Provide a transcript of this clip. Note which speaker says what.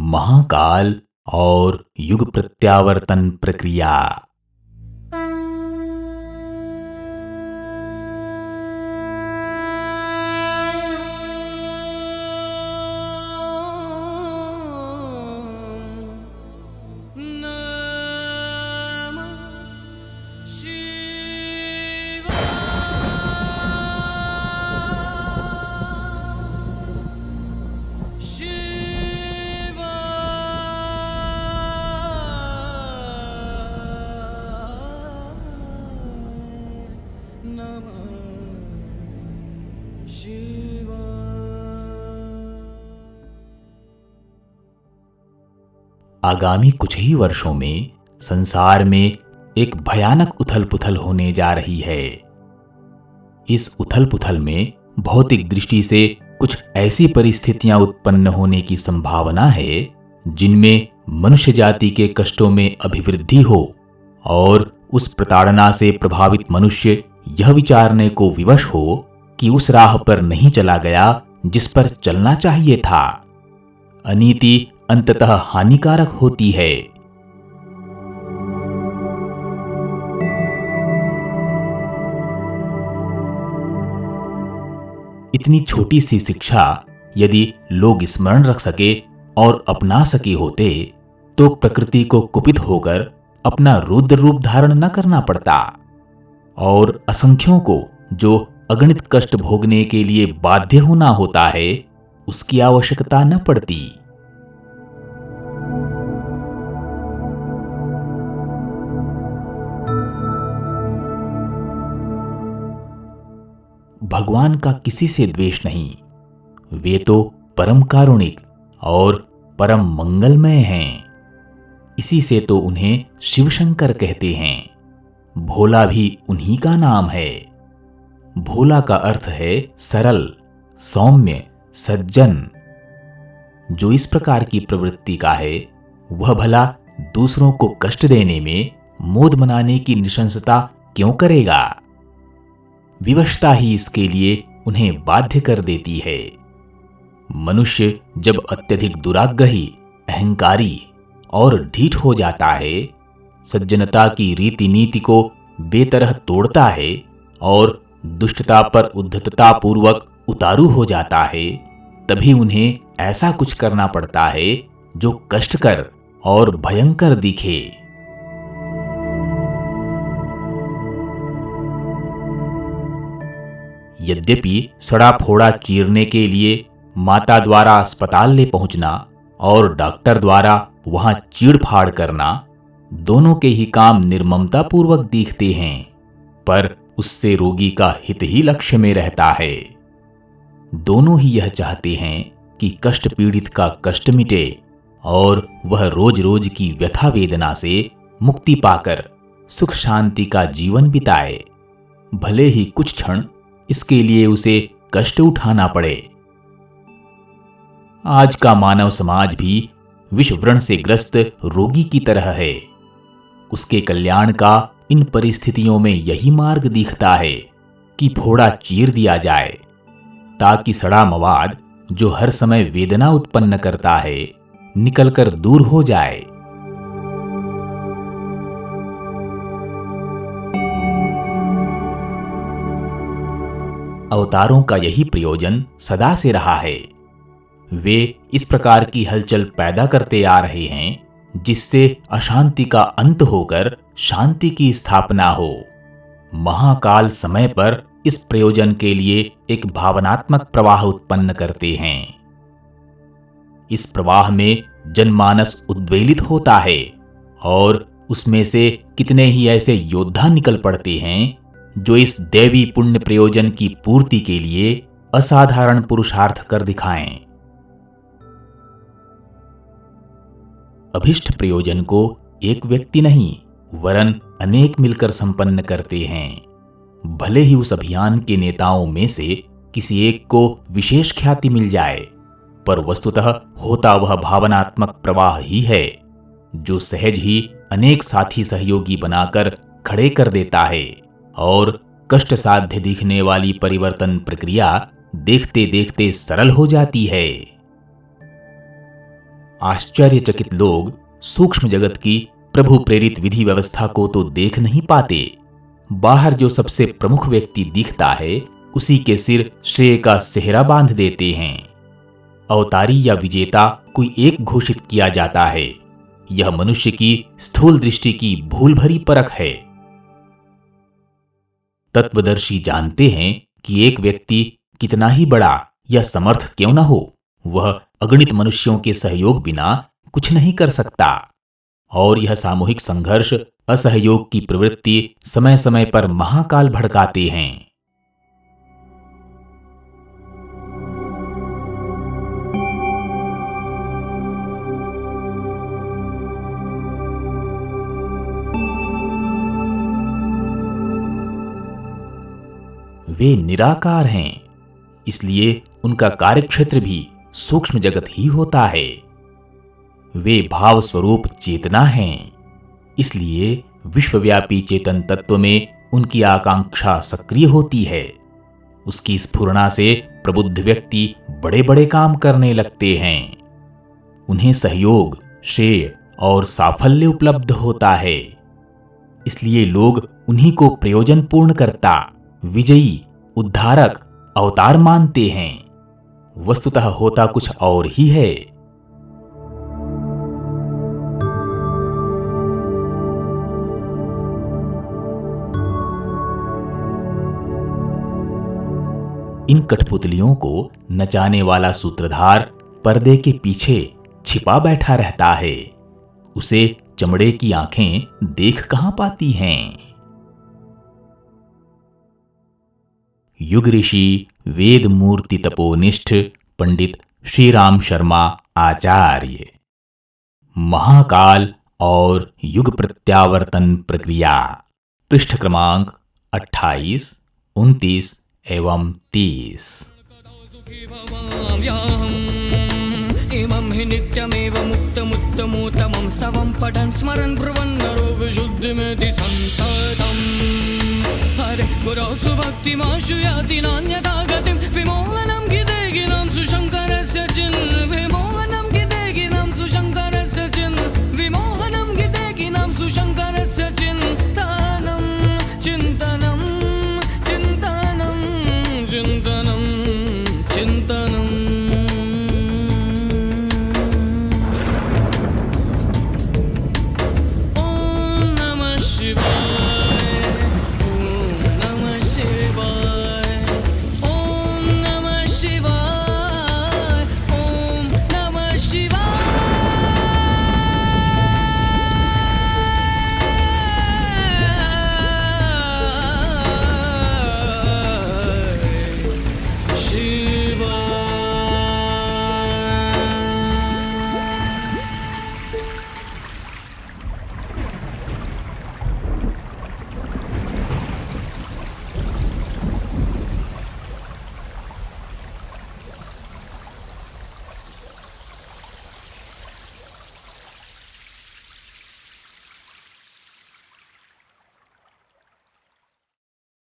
Speaker 1: महाकाल और युग प्रत्यावर्तन प्रक्रिया। आगामी कुछ ही वर्षों में संसार में एक भयानक उथल-पुथल होने जा रही है। इस उथल-पुथल में भौतिक दृष्टि से कुछ ऐसी परिस्थितियां उत्पन्न होने की संभावना है जिनमें मनुष्य जाति के कष्टों में अभिवृद्धि हो और उस प्रताड़ना से प्रभावित मनुष्य यह विचारने को विवश हो कि उस राह पर नहीं चला गया जिस पर चलना चाहिए था। अनीति अंततः हानिकारक होती है। इतनी छोटी सी शिक्षा यदि लोग स्मरण रख सके और अपना सके होते तो प्रकृति को कुपित होकर अपना रुद्र रूप धारण न करना पड़ता और असंख्यों को जो अगणित कष्ट भोगने के लिए बाध्य होना होता है उसकी आवश्यकता न पड़ती। भगवान का किसी से द्वेष नहीं, वे तो परम कारुणिक और परम मंगलमय हैं। इसी से तो उन्हें शिव शंकर कहते हैं। भोला भी उन्हीं का नाम है। भोला का अर्थ है सरल, सौम्य, सज्जन। जो इस प्रकार की प्रवृत्ति का है वह भला दूसरों को कष्ट देने में मोद मनाने की निशंसता क्यों करेगा? विवशता ही इसके लिए उन्हें बाध्य कर देती है। मनुष्य जब अत्यधिक दुराग्रही, अहंकारी और ढीठ हो जाता है, सज्जनता की रीति नीति को बेतरह तोड़ता है और दुष्टता पर उद्धतता पूर्वक उतारू हो जाता है, तभी उन्हें ऐसा कुछ करना पड़ता है जो कष्टकर और भयंकर दिखे। यद्यपि सड़ा फोड़ा चीरने के लिए माता द्वारा अस्पताल ले पहुंचना और डॉक्टर द्वारा वहां चीड़-फाड़ करना दोनों के ही काम निर्ममता पूर्वक दिखते हैं, पर उससे रोगी का हित ही लक्ष्य में रहता है। दोनों ही यह चाहते हैं कि कष्ट पीड़ित का कष्ट मिटे और वह रोज रोज की व्यथा वेदना से मुक्ति पाकर सुख शांति का जीवन बिताए, भले ही कुछ क्षण इसके लिए उसे कष्ट उठाना पड़े। आज का मानव समाज भी विष व्रण से ग्रस्त रोगी की तरह है। उसके कल्याण का इन परिस्थितियों में यही मार्ग दिखता है कि फोड़ा चीर दिया जाए ताकि सड़ा मवाद जो हर समय वेदना उत्पन्न करता है निकलकर दूर हो जाए। अवतारों का यही प्रयोजन सदा से रहा है। वे इस प्रकार की हलचल पैदा करते आ रहे हैं जिससे अशांति का अंत होकर शांति की स्थापना हो। महाकाल समय पर इस प्रयोजन के लिए एक भावनात्मक प्रवाह उत्पन्न करते हैं। इस प्रवाह में जनमानस उद्वेलित होता है और उसमें से कितने ही ऐसे योद्धा निकल पड़ते हैं जो इस दैवी पुण्य प्रयोजन की पूर्ति के लिए असाधारण पुरुषार्थ कर दिखाएं। अभिष्ट प्रयोजन को एक व्यक्ति नहीं वरन अनेक मिलकर संपन्न करते हैं। भले ही उस अभियान के नेताओं में से किसी एक को विशेष ख्याति मिल जाए, पर वस्तुतः होता वह भावनात्मक प्रवाह ही है जो सहज ही अनेक साथी सहयोगी बनाकर खड़े कर देता है और कष्ट साध्य दिखने वाली परिवर्तन प्रक्रिया देखते देखते सरल हो जाती है। आश्चर्यचकित लोग सूक्ष्म जगत की प्रभु प्रेरित विधि व्यवस्था को तो देख नहीं पाते। बाहर जो सबसे प्रमुख व्यक्ति दिखता है उसी के सिर श्रेय का सेहरा बांध देते हैं। अवतारी या विजेता कोई एक घोषित किया जाता है। यह मनुष्य की स्थूल दृष्टि की भूल भरी परख है। तत्वदर्शी जानते हैं कि एक व्यक्ति कितना ही बड़ा या समर्थ क्यों न हो, वह अगणित मनुष्यों के सहयोग बिना कुछ नहीं कर सकता, और यह सामूहिक संघर्ष असहयोग की प्रवृत्ति समय समय पर महाकाल भड़काते हैं। वे निराकार हैं, इसलिए उनका कार्यक्षेत्र भी सूक्ष्म जगत ही होता है। वे भाव स्वरूप चेतना हैं, इसलिए विश्वव्यापी चेतन तत्व में उनकी आकांक्षा सक्रिय होती है। उसकी स्फुरना से प्रबुद्ध व्यक्ति बड़े बड़े काम करने लगते हैं। उन्हें सहयोग, श्रेय और साफल्य उपलब्ध होता है, इसलिए लोग उन्हीं को प्रयोजनपूर्ण करता, विजयी, उद्धारक, अवतार मानते हैं। वस्तुतः होता कुछ और ही है। इन कठपुतलियों को नचाने वाला सूत्रधार पर्दे के पीछे छिपा बैठा रहता है। उसे चमड़े की आंखें देख कहां पाती हैं। युग ऋषि वेद मूर्ति तपोनिष्ठ पंडित श्री राम शर्मा आचार्य। महाकाल और युग प्रत्यावर्तन प्रक्रिया, पृष्ठ क्रमांक 28, 29 एवं 30।
Speaker 2: इमं हि नित्यमेव मुक्तमुत्तमोत्तमं स्तवं पठन् स्मरन् ब्रुवन् नरो विशुद्धिमेति सन्ततम्। हरे गुरौ सुभक्तिमाशु याति नान्यथा गतिं विमोहनं हि देहिनां सुशङ्करस्य चिन्विम्।